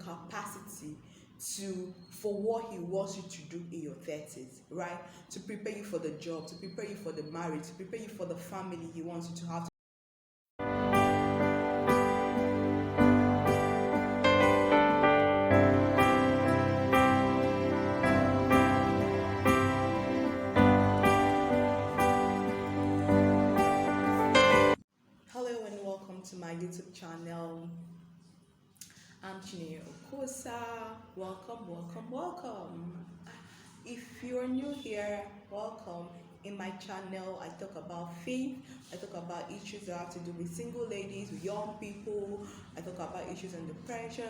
capacity for what he wants you to do in your 30s, right? To prepare you for the job, to prepare you for the marriage, to prepare you for the family he wants you to have. Hello and welcome to my YouTube channel. I'm Chineye Okosa. Welcome, welcome, welcome. If you're new here, welcome. In my channel, I talk about faith, I talk about issues that have to do with single ladies, with young people, I talk about issues on depression,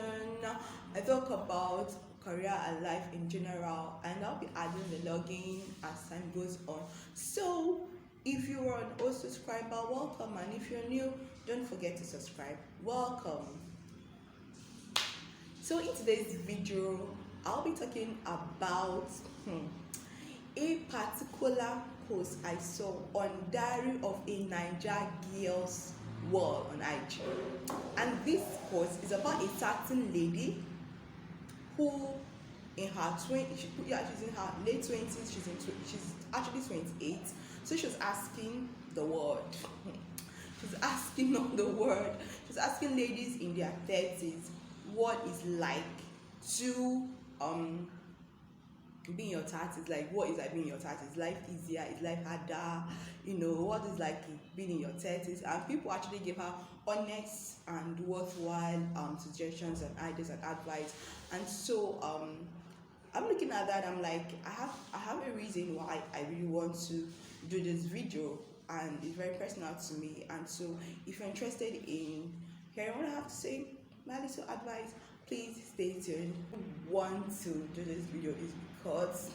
I talk about career and life in general, and I'll be adding the login as time goes on. So if you are an old subscriber, welcome, and if you're new, don't forget to subscribe. Welcome. So in today's video, I'll be talking about a particular post I saw on Diary of a Naija Girl's wall on IG. And this post is about a certain lady who in her 20s, she's in her late 20s, she's actually 28. So she was asking the word. She's asking on the word. She's asking ladies in their 30s what is like to be in your 30s. Like, what is like being in your 30s? Is life easier? Is life harder? You know, what is like being in your 30s? And people actually give her honest and worthwhile suggestions and ideas and advice. And so I'm looking at that, I'm like, I have a reason why I really want to do this video, and it's very personal to me. And so if you're interested in hearing what I have to say, my little advice, please stay tuned. I want to do this video is because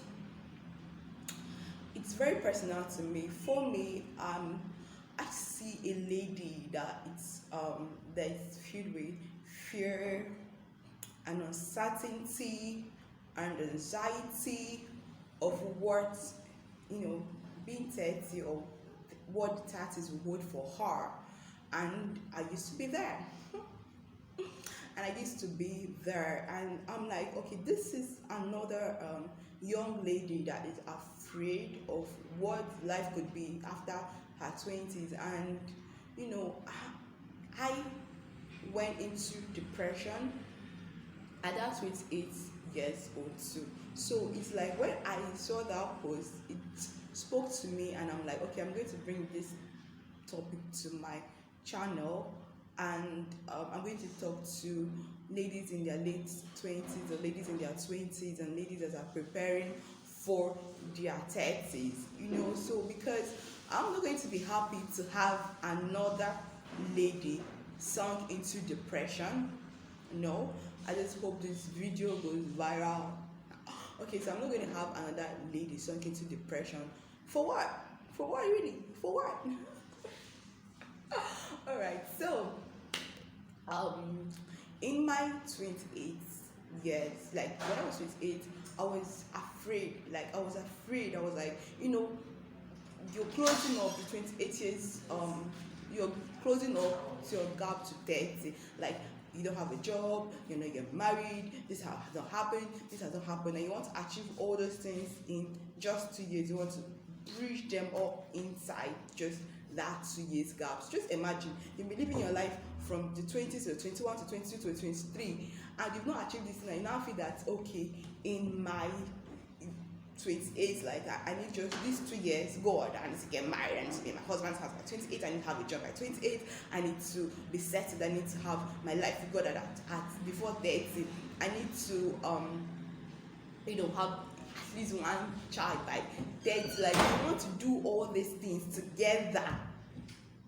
it's very personal to me. For me, I see a lady that is filled with fear and uncertainty and anxiety of what, being 30 or what the 30s will hold for her. And I used to be there. And I used to be there, and I'm like, okay, this is another young lady that is afraid of what life could be after her 20s. And I went into depression at that 28 years old too. So it's like when I saw that post, it spoke to me, and I'm like, okay, I'm going to bring this topic to my channel. And I'm going to talk to ladies in their late 20s or ladies in their 20s and ladies that are preparing for their 30s, so because I'm not going to be happy to have another lady sunk into depression. No, I just hope this video goes viral. Okay, so I'm not going to have another lady sunk into depression. For what? For what, really? For what? All right, so in my 28 years, like when I was 28, I was afraid. I was like, you're closing up the 28 years, you're closing up to your gap to 30. Like, you don't have a job, you're not getting married, this has not happened, and you want to achieve all those things in just 2 years. You want to bridge them all inside just that 2 years gap. So just imagine you've been living your life from the 20s to the 21 to 22 to 23, and you've not achieved this thing, and you now feel that, okay, in my 28, like I need just these 2 years, God, I need to get married, I need to be my husband's house. By 28, I need to have a job. By 28, I need to be settled, I need to have my life with God at before 30. I need to have at least one child by 30. Like, you want to do all these things together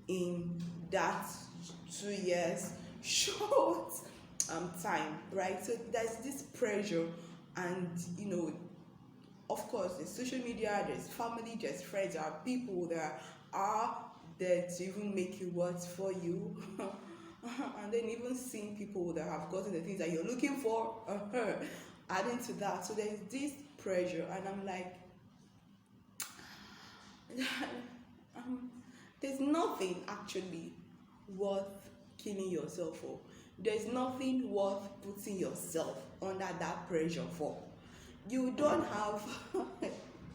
in that 2 years short time, right? So there's this pressure, and of course there's social media, there's family, there's friends, there are people that are there to even make it work for you. And then even seeing people that have gotten the things that you're looking for, adding to that. So there's this pressure, and I'm like, there's nothing actually worth killing yourself for. there's nothing worth putting yourself under that pressure for. You don't have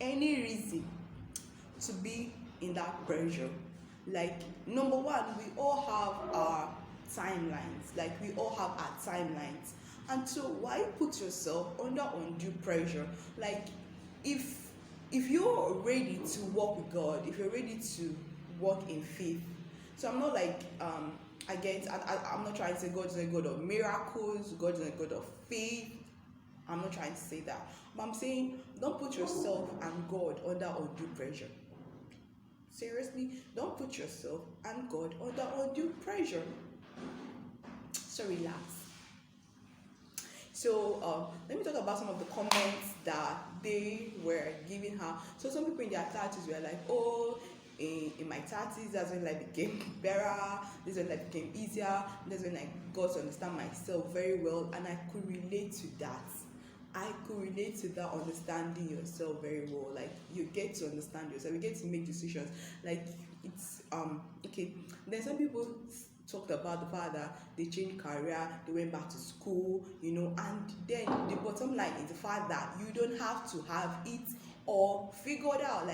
any reason to be in that pressure. Like, number one, we all have our timelines. Like, we all have our timelines. And so why put yourself under undue pressure? Like, if you're ready to walk with God, if you're ready to walk in faith. So I'm not like I'm not trying to say God is a God of miracles, God is a God of faith. I'm not trying to say that. But I'm saying don't put yourself and God under undue pressure. Seriously, don't put yourself and God under undue pressure. So relax. So let me talk about some of the comments that they were giving her. So some people in their 30s were like, oh, in my 30s, that's when life became better, this is when life became easier, that's when I got to understand myself very well, and I could relate to that. I could relate to that, understanding yourself very well. Like, you get to understand yourself, you get to make decisions. Like, it's okay. Then some people talked about the fact that they changed career, they went back to school, and then the bottom line is the fact that you don't have to have it all figured out.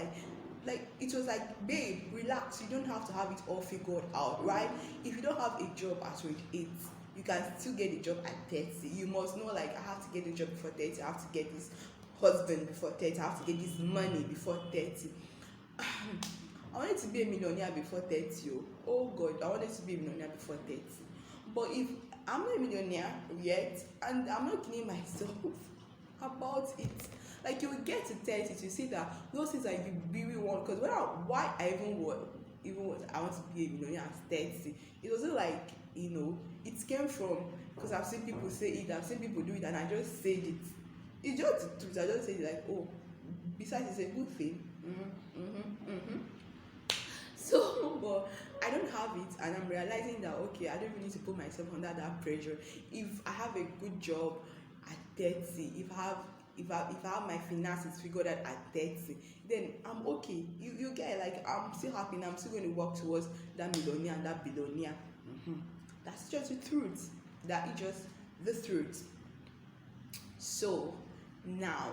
Like it was like, babe, relax, you don't have to have it all figured out, right? If you don't have a job at 28, you can still get a job at 30. You must know, like, I have to get a job before 30, I have to get this husband before 30, I have to get this money before 30. I wanted to be a millionaire before 30. Oh God, I wanted to be a millionaire before 30. But if I'm not a millionaire yet, and I'm not killing myself about it, like, you will get to 30 to see that those things that you really want. Because why I even want I want to be a millionaire at 30, it wasn't like, it came from, because I've seen people say it, I've seen people do it, and I just said it. It's just the truth. I just said it, like, oh, besides, it's a good thing. So, but I don't have it, and I'm realizing that, okay, I don't really need to put myself under that pressure. If I have a good job at 30, if I have my finances figured out at 30, then I'm okay. You get, like, I'm still happy, and I'm still going to work towards that millionaire and that billionaire. That's just the truth. That is just the truth. So now,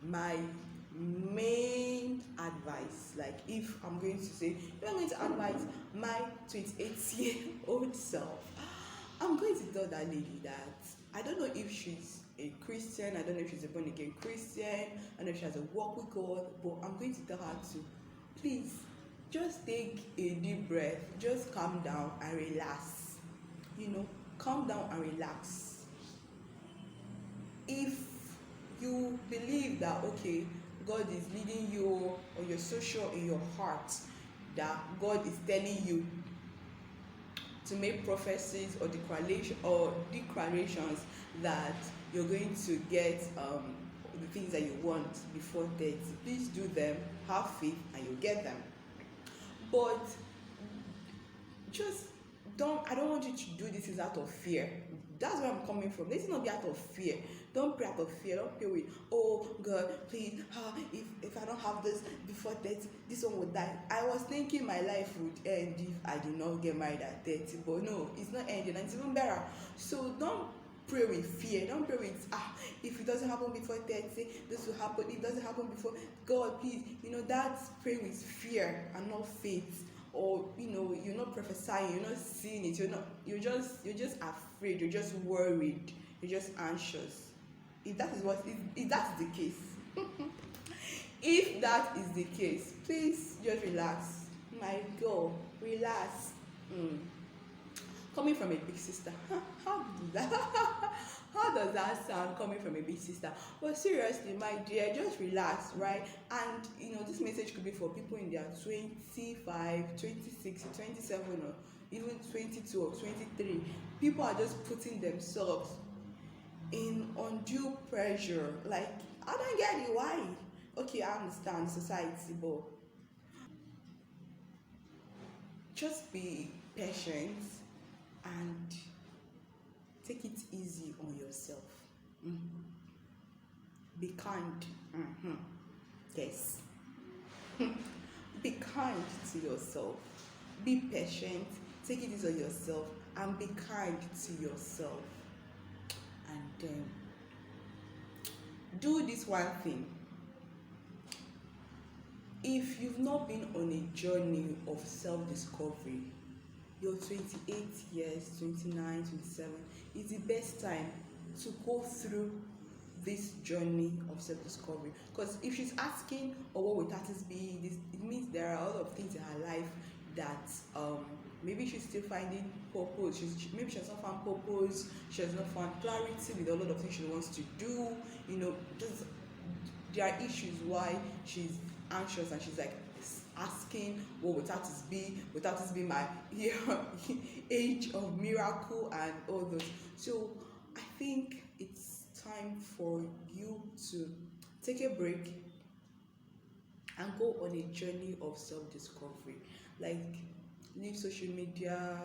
my main advice, like, if I'm going to advise my 28-year-old self, I'm going to tell that lady that I don't know if she's a Christian, I don't know if she's a born again Christian, I don't know if she has a walk with God, but I'm going to tell her to please just take a deep breath, just calm down and relax. Calm down and relax. If you believe that, okay, God is leading you, or you're so sure in your heart that God is telling you to make prophecies or declarations that you're going to get the things that you want before 30, please do them, have faith, and you'll get them. But just I don't want you to do this out of fear. That's where I'm coming from. This is not be out of fear. Don't pray out of fear. Don't pray with, oh God, please, if I don't have this before 30, this one will die. I was thinking my life would end if I did not get married at 30, but no, it's not ending, and it's even better. So don't pray with fear. Don't pray with, if it doesn't happen before 30, this will happen. If it doesn't happen before, God, please, that's praying with fear and not faith. Or you're not prophesying, you're not seeing it, you're just afraid, you're just worried, you're just anxious. If that is the case, if that is the case, please just relax, my girl, relax. Coming from a big sister, how does that sound, coming from a big sister? But seriously, my dear, just relax, right? And this message could be for people in their 25, 26, 27, or even 22 or 23. People are just putting themselves in undue pressure. Like, I don't get it, why? Okay, I understand society, but just be patient and take it easy on yourself. Be kind. Yes. Be kind to yourself. Be patient. Take it easy on yourself. and be kind to yourself. And then do this one thing. If you've not been on a journey of self-discovery, your 28 years, 29, 27 is the best time to go through this journey of self-discovery. Because if she's asking, oh, what would artists be, this, it means there are a lot of things in her life that maybe she's still finding purpose. Maybe she has not found purpose, she has not found clarity with a lot of things she wants to do. There are issues why she's anxious, and she's like asking, what would artists be? Would artists be my age of miracle and all those? So I think it's time for you to take a break and go on a journey of self-discovery. Like, leave social media,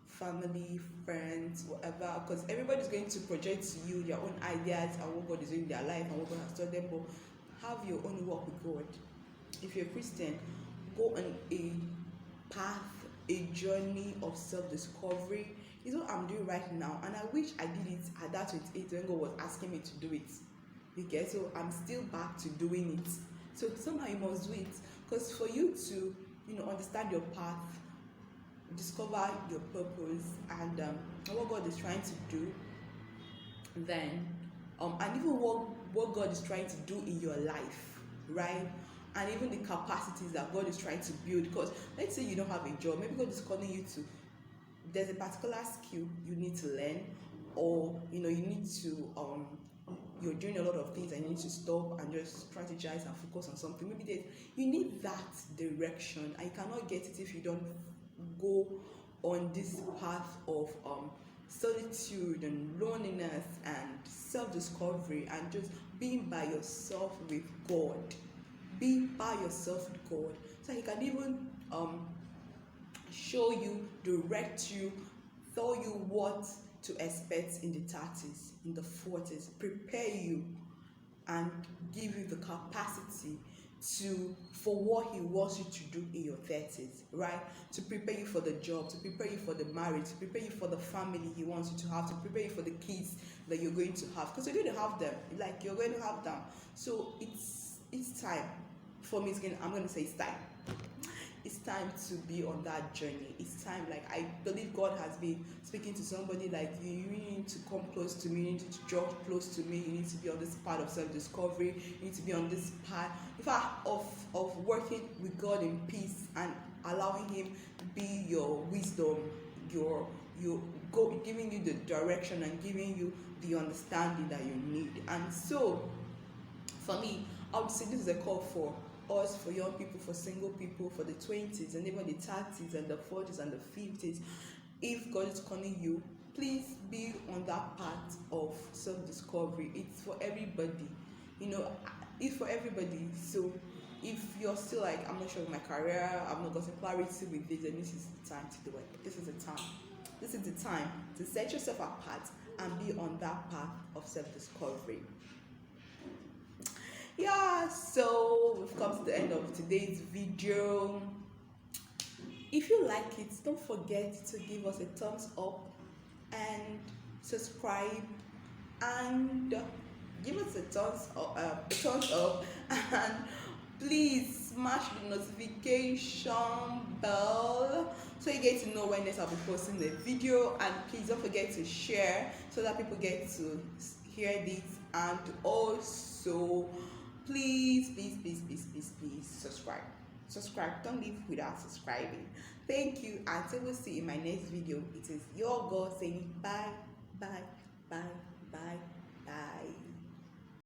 family, friends, whatever, because everybody's going to project to you their own ideas and what God is doing in their life and what God has taught them. But have your own walk with God. If you're a Christian, go on a path, a journey of self-discovery. It's what I'm doing right now, and I wish I did it at that 28 when God was asking me to do it. Okay, so I'm still back to doing it. So somehow you must do it, because for you to understand your path, discover your purpose, and what God is trying to do, then and even what God is trying to do in your life, right? And even the capacities that God is trying to build. Because let's say you don't have a job, maybe God is calling you to, there's a particular skill you need to learn, or you need to you're doing a lot of things and you need to stop and just strategize and focus on something. Maybe you need that direction, and you cannot get it if you don't go on this path of solitude and loneliness and self-discovery, and just being by yourself with God. Be by yourself with God, so He can even show you, direct you, tell you what to expect in the 30s, in the 40s, prepare you and give you the capacity for what He wants you to do in your 30s, right? To prepare you for the job, to prepare you for the marriage, to prepare you for the family He wants you to have, to prepare you for the kids that you're going to have, because you're going to have them, like you're going to have them. So it's time for me. I'm going to say it's time. It's time to be on that journey. It's time, like I believe God has been speaking to somebody, like you need to come close to me, you need to draw close to me, you need to be on this part of self-discovery, you need to be on this path, in fact, of working with God in peace and allowing Him be your wisdom, giving you the direction and giving you the understanding that you need. And so for me, I would say this is a call for us, for young people, for single people, for the 20s and even the 30s and the 40s and the 50s. If God is calling you, please be on that path of self-discovery. It's for everybody, it's for everybody. So if you're still like, I'm not sure of my career, I've not gotten clarity with this, then this is the time to do it. This is the time to set yourself apart and be on that path of self-discovery. Yeah, so we've come to the end of today's video. If you like it, don't forget to give us a thumbs up and subscribe, and give us a thumbs up, and please smash the notification bell so you get to know when next I'll be posting the video. And please don't forget to share so that people get to hear this. And also please subscribe. Don't leave without subscribing. Thank you, until we see you in my next video. It is your girl saying bye.